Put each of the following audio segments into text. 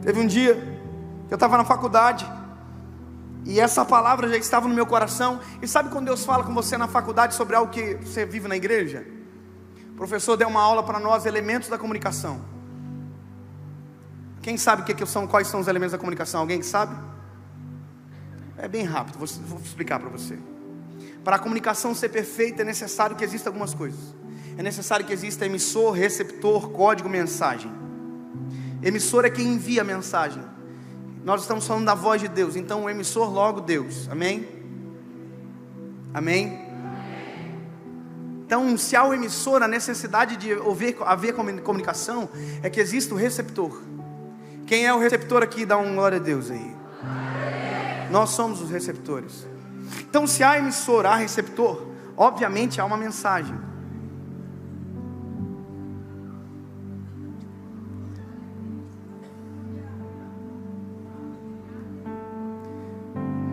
Teve um dia que eu estava na faculdade e essa palavra já estava no meu coração. E sabe quando Deus fala com você na faculdade sobre algo que você vive na igreja? O professor deu uma aula para nós, elementos da comunicação. Quem sabe quais são os elementos da comunicação? Alguém que sabe? É bem rápido, vou explicar para você. Para a comunicação ser perfeita é necessário que existam algumas coisas. É necessário que exista emissor, receptor, código, mensagem. Emissor é quem envia a mensagem. Nós estamos falando da voz de Deus, então o emissor logo Deus, amém? Amém? Então, se há o emissor, a necessidade de haver comunicação, é que exista o receptor. Quem é o receptor aqui? Dá um glória a Deus aí. Nós somos os receptores. Então, se há emissor, há receptor, obviamente há uma mensagem.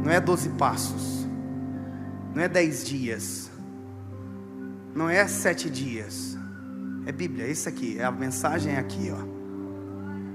Não é 12 passos, não é 10 dias, não é 7 dias, é Bíblia, esse aqui, a mensagem é aqui, ó.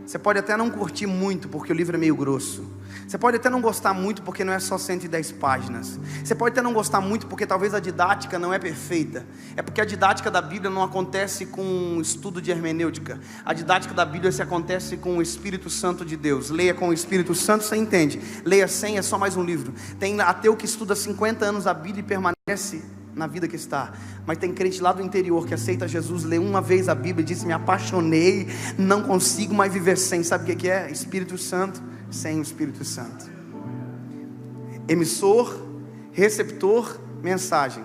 Você pode até não curtir muito porque o livro é meio grosso. Você pode até não gostar muito porque não é só 110 páginas. Você pode até não gostar muito porque talvez a didática não é perfeita. É porque a didática da Bíblia não acontece com estudo de hermenêutica. A didática da Bíblia se acontece com o Espírito Santo de Deus. Leia com o Espírito Santo, você entende. Leia sem, é só mais um livro. Tem ateu que estuda 50 anos a Bíblia e permanece na vida que está. Mas tem crente lá do interior que aceita Jesus, lê uma vez a Bíblia e diz: me apaixonei, não consigo mais viver sem. Sabe o que é? Espírito Santo sem o Espírito Santo. Emissor, receptor, mensagem.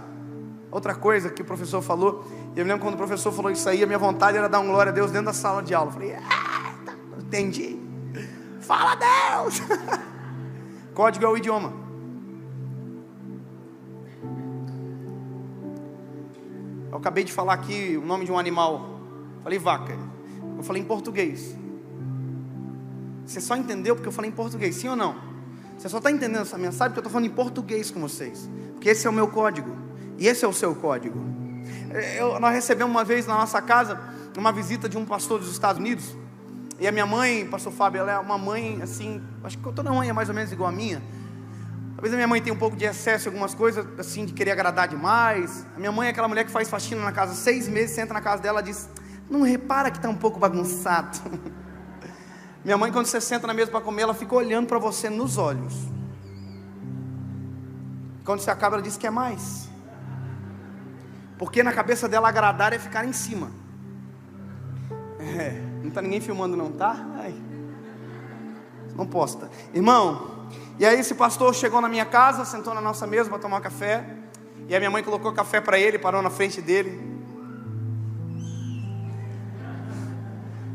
Outra coisa que o professor falou, eu me lembro quando o professor falou isso aí, a minha vontade era dar um glória a Deus dentro da sala de aula. Eu falei: entendi. Fala Deus. Código é o idioma. Eu acabei de falar aqui o nome de um animal. Falei vaca. Eu falei em português. Você só entendeu porque eu falei em português, sim ou não? Você só está entendendo essa mensagem porque eu estou falando em português com vocês. Porque esse é o meu código. E esse é o seu código. Nós recebemos uma vez na nossa casa uma visita de um pastor dos Estados Unidos. E a minha mãe, pastor Fábio, ela é uma mãe assim, acho que toda mãe é mais ou menos igual a minha. Talvez a minha mãe tenha um pouco de excesso em algumas coisas, assim, de querer agradar demais. A minha mãe é aquela mulher que faz faxina na casa 6 meses, senta na casa dela e diz: não repara que está um pouco bagunçado. Minha mãe, quando você senta na mesa para comer, ela fica olhando para você nos olhos. Quando você acaba, ela diz que é mais. Porque na cabeça dela agradar é ficar em cima. Não está ninguém filmando não, tá? Ai. Não posta. Irmão, e aí esse pastor chegou na minha casa, sentou na nossa mesa para tomar café. E a minha mãe colocou café para ele, parou na frente dele.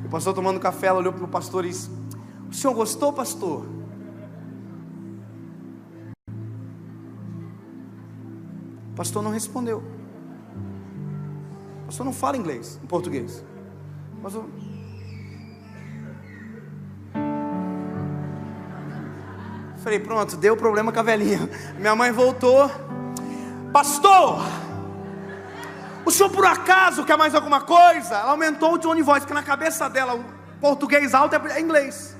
O pastor tomando café, ela olhou para o pastor e disse: o senhor gostou, pastor? O pastor não respondeu. O pastor não fala inglês, em português. O pastor... Falei: pronto, deu problema com a velhinha. Minha mãe voltou: pastor, o senhor por acaso quer mais alguma coisa? Ela aumentou o tom de voz, porque na cabeça dela o português alto é inglês.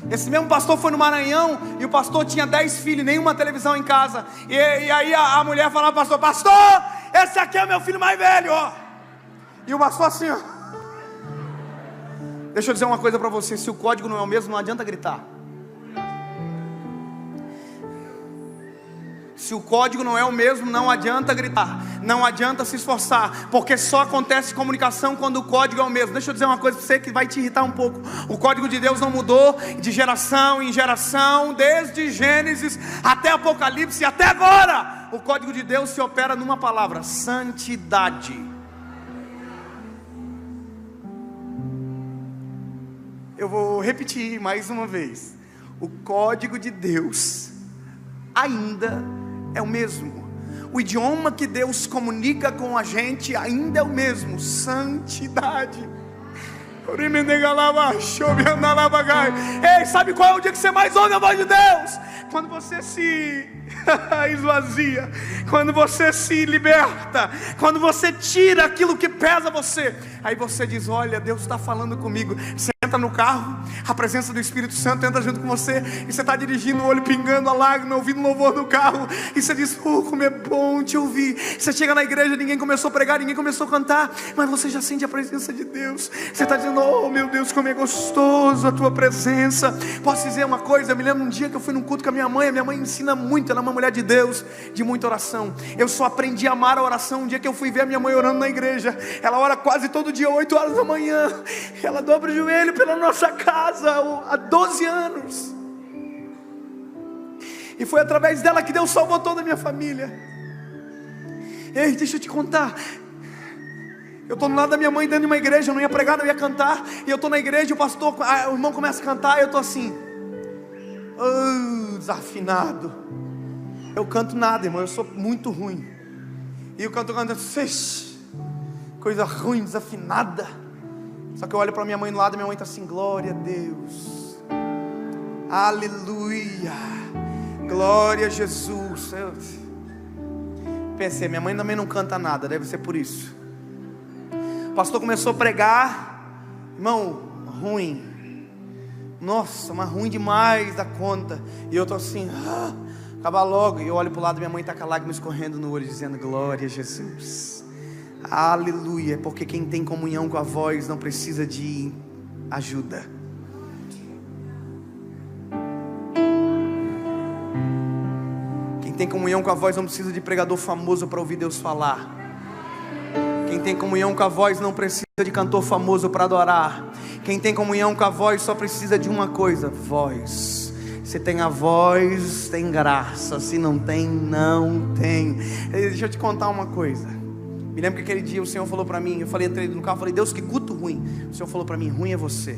Esse mesmo pastor foi no Maranhão e o pastor tinha 10 filhos, nenhuma televisão em casa. E aí a mulher falava: pastor, esse aqui é o meu filho mais velho, ó. E o pastor assim, ó. Deixa eu dizer uma coisa para você: se o código não é o mesmo, não adianta gritar. Se o código não é o mesmo, não adianta gritar, não adianta se esforçar, porque só acontece comunicação quando o código é o mesmo. Deixa eu dizer uma coisa para você que vai te irritar um pouco: o código de Deus não mudou de geração em geração, desde Gênesis até Apocalipse, até agora. O código de Deus se opera numa palavra: santidade. Eu vou repetir mais uma vez: o código de Deus ainda é o mesmo. O idioma que Deus comunica com a gente ainda é o mesmo: santidade. Ei, sabe qual é o dia que você mais ouve a voz de Deus? Quando você se esvazia. Quando você se liberta, quando você tira aquilo que pesa você, aí você diz: olha, Deus está falando comigo. Você entra no carro, a presença do Espírito Santo entra junto com você, e você está dirigindo, o olho pingando, a lágrima, ouvindo louvor no carro, e você diz: como é bom te ouvir. Você chega na igreja, ninguém começou a pregar, ninguém começou a cantar, mas você já sente a presença de Deus. Você está dizendo: oh meu Deus, como é gostoso a tua presença. Posso dizer uma coisa? Eu me lembro um dia que eu fui num culto com a minha mãe ensina muito, ela é uma mulher de Deus, de muita oração. Eu só aprendi a amar a oração um dia que eu fui ver a minha mãe orando na igreja. Ela ora quase todo dia, 8 horas da manhã, ela dobra o joelho pela nossa casa há 12 anos, e foi através dela que Deus salvou toda a minha família. Ei, deixa eu te contar, eu estou no lado da minha mãe dentro de uma igreja, eu não ia pregar, não ia cantar, e eu estou na igreja, o irmão começa a cantar, e eu estou assim, desafinado. Eu canto nada, irmão, eu sou muito ruim. E eu canto, coisa ruim, desafinada. Só que eu olho para minha mãe do lado, e minha mãe está assim: glória a Deus, aleluia, glória a Jesus. Eu pensei, minha mãe também não canta nada, deve ser por isso. O pastor começou a pregar, irmão, ruim. Nossa, mas ruim demais da conta. E eu estou assim, acaba logo. E eu olho para o lado, minha mãe está com a lágrima escorrendo no olho, dizendo: glória a Jesus, aleluia. Porque quem tem comunhão com a voz não precisa de ajuda. Quem tem comunhão com a voz não precisa de pregador famoso para ouvir Deus falar. Quem tem comunhão com a voz não precisa de cantor famoso para adorar. Quem tem comunhão com a voz só precisa de uma coisa: voz. Se tem a voz, tem graça. Se não tem, não tem. Deixa eu te contar uma coisa. Me lembro que aquele dia o Senhor falou para mim, eu falei, entrei no carro, falei: Deus, que culto ruim. O Senhor falou para mim: ruim é você.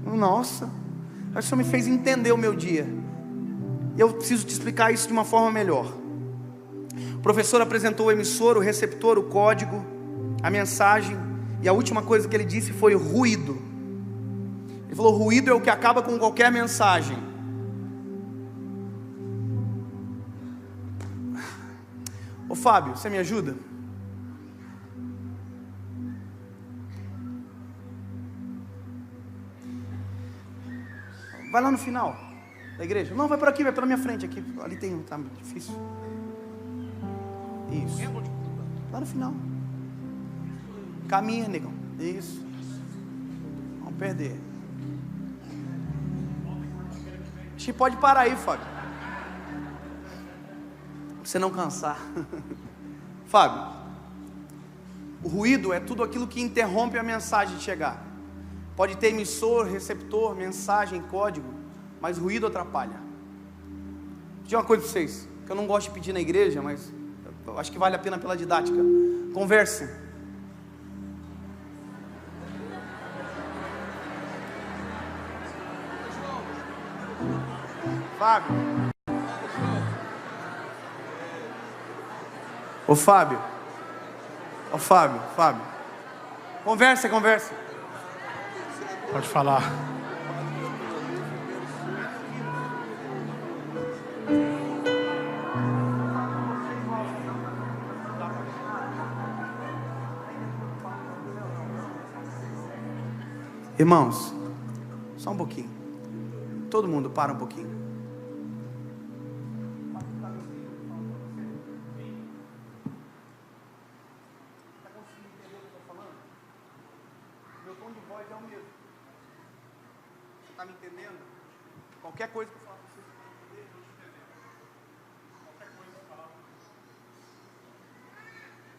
Nossa, o Senhor me fez entender o meu dia. Eu preciso te explicar isso de uma forma melhor. O professor apresentou o emissor, o receptor, o código, a mensagem, e a última coisa que ele disse foi ruído. Ele falou: ruído é o que acaba com qualquer mensagem. Ô Fábio, você me ajuda? Vai lá no final da igreja. Não, vai por aqui, vai pela minha frente aqui. Ali tem, tá difícil. Isso. Lá no final. Caminha, negão. Isso. Vamos perder. A gente pode parar aí, Fábio. Pra você não cansar. Fábio, o ruído é tudo aquilo que interrompe a mensagem de chegar. Pode ter emissor, receptor, mensagem, código, mas ruído atrapalha. Vou dizer uma coisa para vocês, que eu não gosto de pedir na igreja, mas eu acho que vale a pena pela didática. Conversem. Fábio. Ô Fábio. Ô Fábio. Conversa. Pode falar. Irmãos, só um pouquinho. Todo mundo para um pouquinho. Qualquer coisa que eu falar para vocês,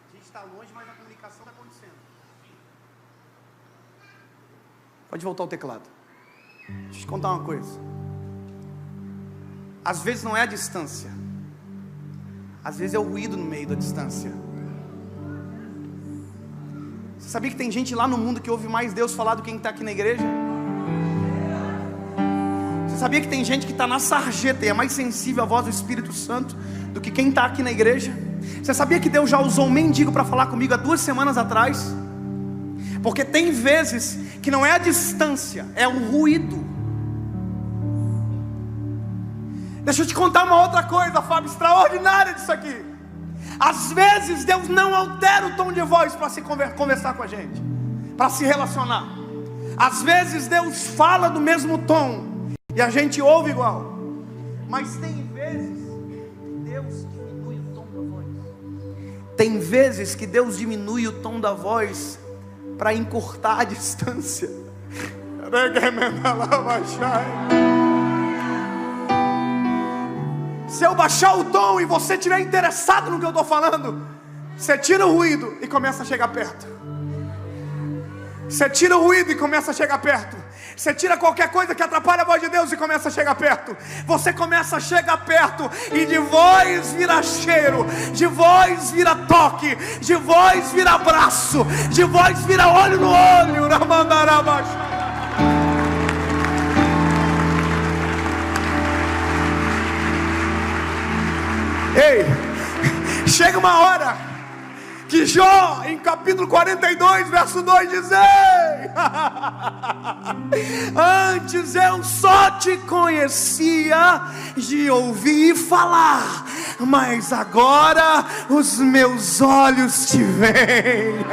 a gente está longe, mas a comunicação está acontecendo. Pode voltar o teclado. Deixa eu te contar uma coisa. Às vezes não é a distância, às vezes é o ruído no meio da distância. Você sabia que tem gente lá no mundo que ouve mais Deus falar do que quem está aqui na igreja? Você sabia que tem gente que está na sarjeta e é mais sensível à voz do Espírito Santo do que quem está aqui na igreja? Você sabia que Deus já usou um mendigo para falar comigo há 2 semanas atrás? Porque tem vezes que não é a distância, é o ruído. Deixa eu te contar uma outra coisa, Fábio, extraordinária disso aqui. Às vezes Deus não altera o tom de voz para se conversar com a gente, para se relacionar. Às vezes Deus fala do mesmo tom e a gente ouve igual. Mas tem vezes que Deus diminui o tom da voz. Tem vezes que Deus diminui o tom da voz para encurtar a distância. Se eu baixar o tom e você estiver interessado no que eu estou falando, você tira o ruído e começa a chegar perto. Você tira o ruído e começa a chegar perto. Você tira qualquer coisa que atrapalha a voz de Deus e começa a chegar perto. Você começa a chegar perto e de voz vira cheiro, de voz vira toque, de voz vira abraço, de voz vira olho no olho. Ei, chega uma hora que Jó, em capítulo 42, verso 2, diz: ei, antes eu só te conhecia de ouvir falar, mas agora os meus olhos te veem.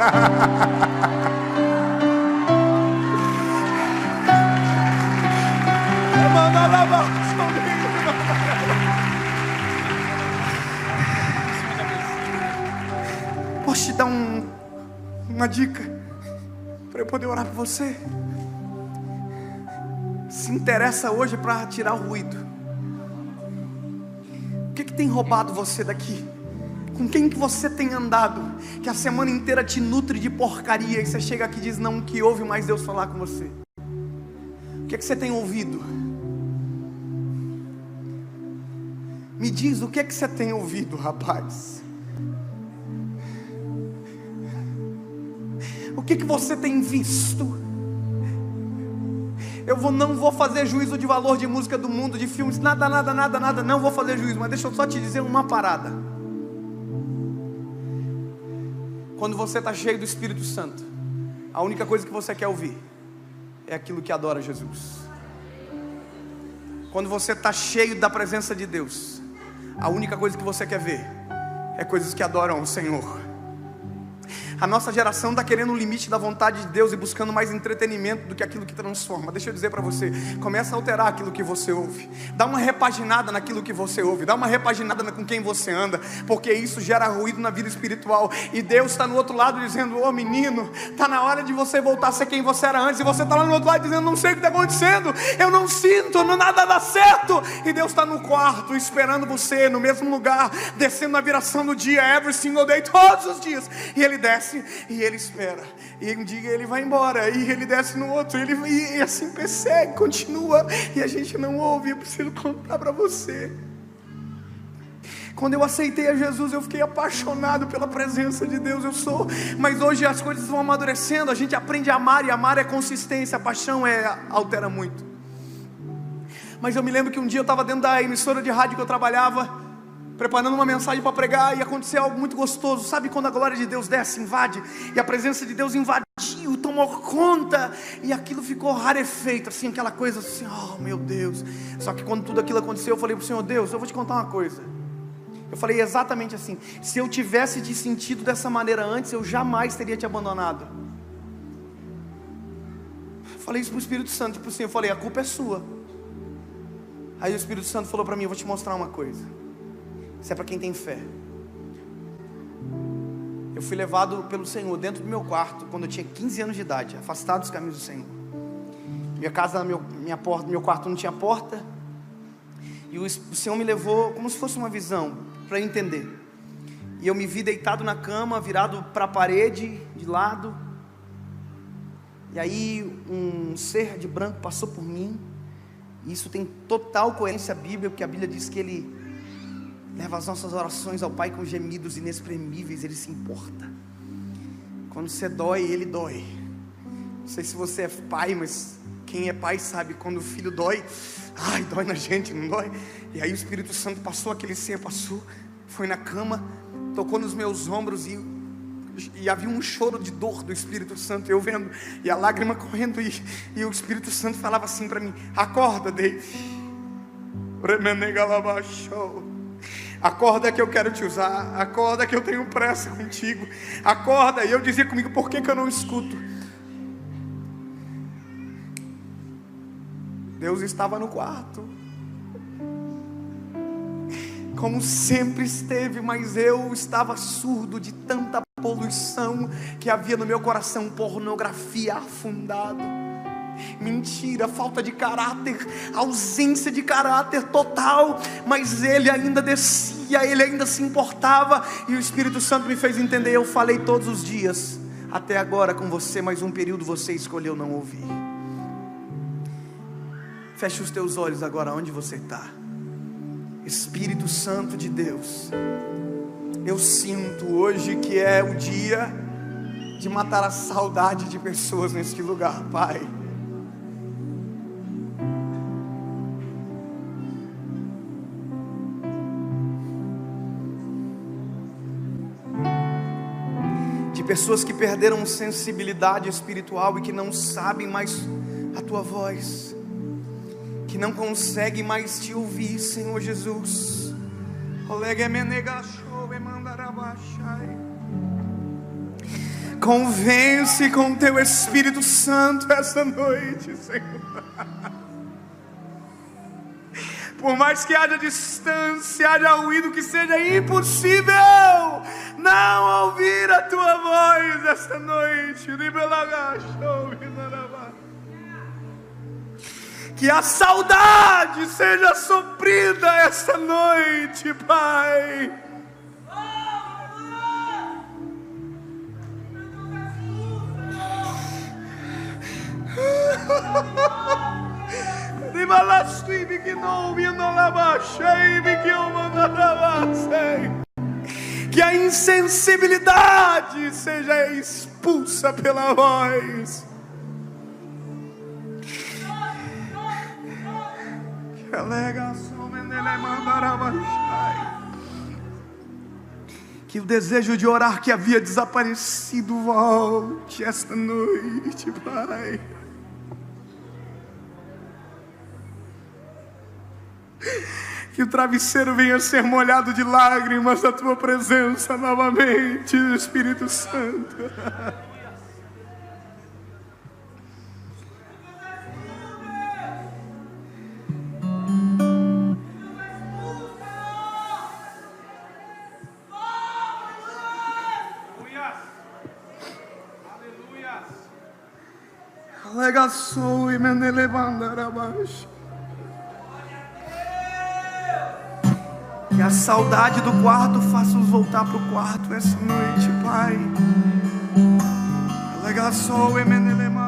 Posso te dar uma dica para eu poder orar por você? Se interessa hoje para tirar o ruído. O que tem roubado você daqui? Com quem que você tem andado, que a semana inteira te nutre de porcaria, e você chega aqui e diz não, que ouve mais Deus falar com você? O que você tem ouvido? Me diz, o que você tem ouvido, rapaz? O que você tem visto? Não vou fazer juízo de valor de música do mundo, de filmes, nada, não vou fazer juízo, mas deixa eu só te dizer uma parada. Quando você está cheio do Espírito Santo, a única coisa que você quer ouvir é aquilo que adora Jesus. Quando você está cheio da presença de Deus, a única coisa que você quer ver é coisas que adoram o Senhor. A nossa geração está querendo o limite da vontade de Deus e buscando mais entretenimento do que aquilo que transforma. Deixa eu dizer para você, começa a alterar aquilo que você ouve. Dá uma repaginada naquilo que você ouve. Dá uma repaginada com quem você anda, porque isso gera ruído na vida espiritual. E Deus está no outro lado dizendo: ô menino, está na hora de você voltar a ser quem você era antes. E você está lá no outro lado dizendo: não sei o que está acontecendo, eu não sinto, nada dá certo. E Deus está no quarto esperando você, no mesmo lugar, descendo na viração do dia, every single day, todos os dias. E Ele desce e Ele espera, e um dia Ele vai embora, e Ele desce no outro, e assim persegue, continua, e a gente não ouve. Eu preciso contar para você. Quando eu aceitei a Jesus, eu fiquei apaixonado pela presença de Deus. Mas hoje as coisas vão amadurecendo, a gente aprende a amar, e amar é consistência, a paixão altera muito. Mas eu me lembro que um dia eu estava dentro da emissora de rádio que eu trabalhava, preparando uma mensagem para pregar, e aconteceu algo muito gostoso. Sabe quando a glória de Deus desce, invade, e a presença de Deus invadiu, tomou conta, e aquilo ficou rarefeito, assim, aquela coisa assim, oh meu Deus. Só que quando tudo aquilo aconteceu, eu falei para o Senhor: Deus, eu vou te contar uma coisa. Eu falei exatamente assim: se eu tivesse te sentido dessa maneira antes, eu jamais teria te abandonado. Eu falei isso para o Espírito Santo, tipo assim, eu falei: a culpa é sua. Aí o Espírito Santo falou para mim: eu vou te mostrar uma coisa, isso é para quem tem fé. Eu fui levado pelo Senhor dentro do meu quarto quando eu tinha 15 anos de idade, afastado dos caminhos do Senhor. Minha casa, meu quarto não tinha porta, e o Senhor me levou como se fosse uma visão, para eu entender. E eu me vi deitado na cama, virado para a parede, de lado. E aí um ser de branco passou por mim. E isso tem total coerência bíblica, porque a Bíblia diz que Ele leva as nossas orações ao Pai com gemidos inexprimíveis. Ele se importa. Quando você dói, Ele dói. Não sei se você é pai, mas quem é pai sabe, quando o filho dói, ai, dói na gente, não dói? E aí o Espírito Santo passou, aquele ser passou, foi na cama, tocou nos meus ombros, e E havia um choro de dor do Espírito Santo, eu vendo, e a lágrima correndo, e o Espírito Santo falava assim para mim: acorda, David, acorda que eu quero te usar, acorda que eu tenho pressa contigo, acorda. E eu dizia comigo: por que eu não escuto? Deus estava no quarto, como sempre esteve, mas eu estava surdo de tanta poluição que havia no meu coração. Pornografia afundado, mentira, falta de caráter, ausência de caráter total. Mas ele ainda descia, ele ainda se importava. E o Espírito Santo me fez entender. Eu falei todos os dias até agora com você, mas um período você escolheu não ouvir. Feche os teus olhos agora onde você está. Espírito Santo de Deus, eu sinto hoje que é o dia de matar a saudade de pessoas neste lugar, Pai. De pessoas que perderam sensibilidade espiritual e que não sabem mais a Tua voz, que não consegue mais te ouvir, Senhor Jesus. Convence com Teu Espírito Santo esta noite, Senhor. Por mais que haja distância, haja ruído, que seja impossível não ouvir a Tua voz esta noite. Que a saudade seja suprida esta noite, Pai. Que a insensibilidade seja expulsa pela voz. Que o desejo de orar que havia desaparecido volte esta noite, Pai. Que o travesseiro venha ser molhado de lágrimas da Tua presença novamente, Espírito Santo. Alegaçou e me levando abaixo. Que a saudade do quarto faça-nos voltar para o quarto essa noite, Pai. Alegaçou e me levando.